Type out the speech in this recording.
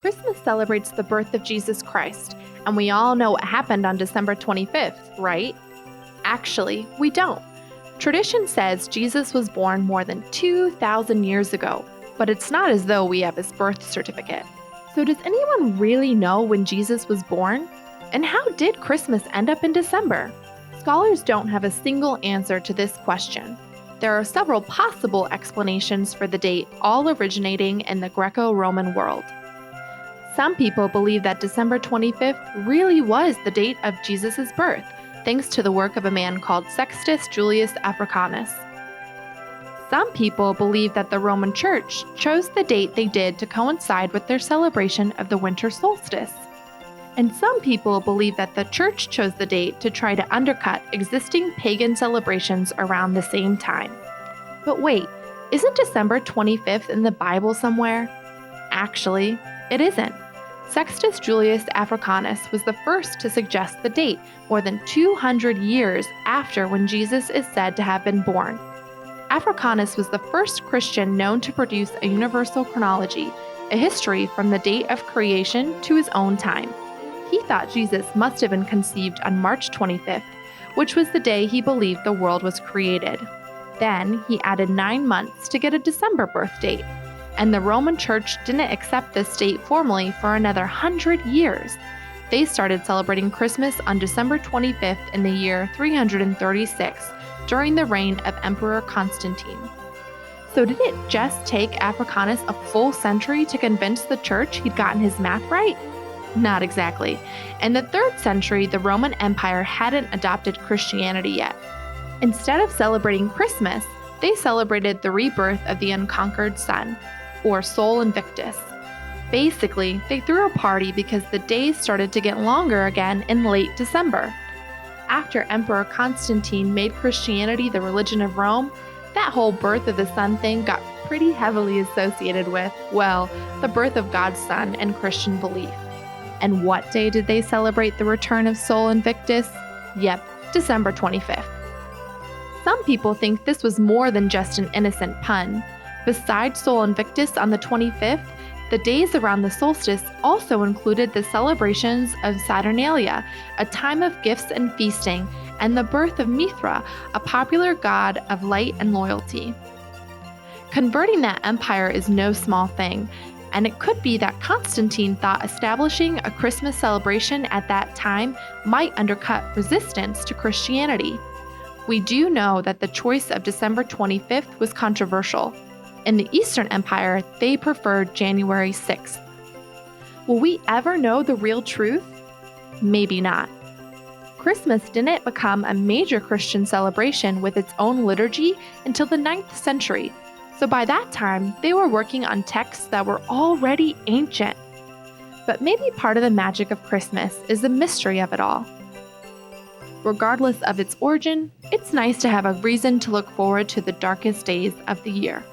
Christmas celebrates the birth of Jesus Christ, and we all know what happened on December 25th, right? Actually, we don't. Tradition says Jesus was born more than 2,000 years ago, but it's not as though we have his birth certificate. So does anyone really know when Jesus was born? And how did Christmas end up in December? Scholars don't have a single answer to this question. There are several possible explanations for the date, all originating in the Greco-Roman world. Some people believe that December 25th really was the date of Jesus' birth, thanks to the work of a man called Sextus Julius Africanus. Some people believe that the Roman Church chose the date they did to coincide with their celebration of the winter solstice. And some people believe that the Church chose the date to try to undercut existing pagan celebrations around the same time. But wait, isn't December 25th in the Bible somewhere? Actually, it isn't. Sextus Julius Africanus was the first to suggest the date more than 200 years after when Jesus is said to have been born. Africanus was the first Christian known to produce a universal chronology, a history from the date of creation to his own time. He thought Jesus must have been conceived on March 25th, which was the day he believed the world was created. Then he added 9 months to get a December birth date. And the Roman Church didn't accept this date formally for another 100 years. They started celebrating Christmas on December 25th in the year 336, during the reign of Emperor Constantine. So did it just take Africanus a full century to convince the Church he'd gotten his math right? Not exactly. In the 3rd century, the Roman Empire hadn't adopted Christianity yet. Instead of celebrating Christmas, they celebrated the rebirth of the unconquered sun, or Sol Invictus. Basically, they threw a party because the days started to get longer again in late December. After Emperor Constantine made Christianity the religion of Rome, that whole birth of the sun thing got pretty heavily associated with, well, the birth of God's Son and Christian belief. And what day did they celebrate the return of Sol Invictus? Yep, December 25th. Some people think this was more than just an innocent pun. Besides Sol Invictus on the 25th, the days around the solstice also included the celebrations of Saturnalia, a time of gifts and feasting, and the birth of Mithra, a popular god of light and loyalty. Converting that empire is no small thing, and it could be that Constantine thought establishing a Christmas celebration at that time might undercut resistance to Christianity. We do know that the choice of December 25th was controversial. In the Eastern Empire, they preferred January 6th. Will we ever know the real truth? Maybe not. Christmas didn't become a major Christian celebration with its own liturgy until the 9th century, so by that time, they were working on texts that were already ancient. But maybe part of the magic of Christmas is the mystery of it all. Regardless of its origin, it's nice to have a reason to look forward to the darkest days of the year.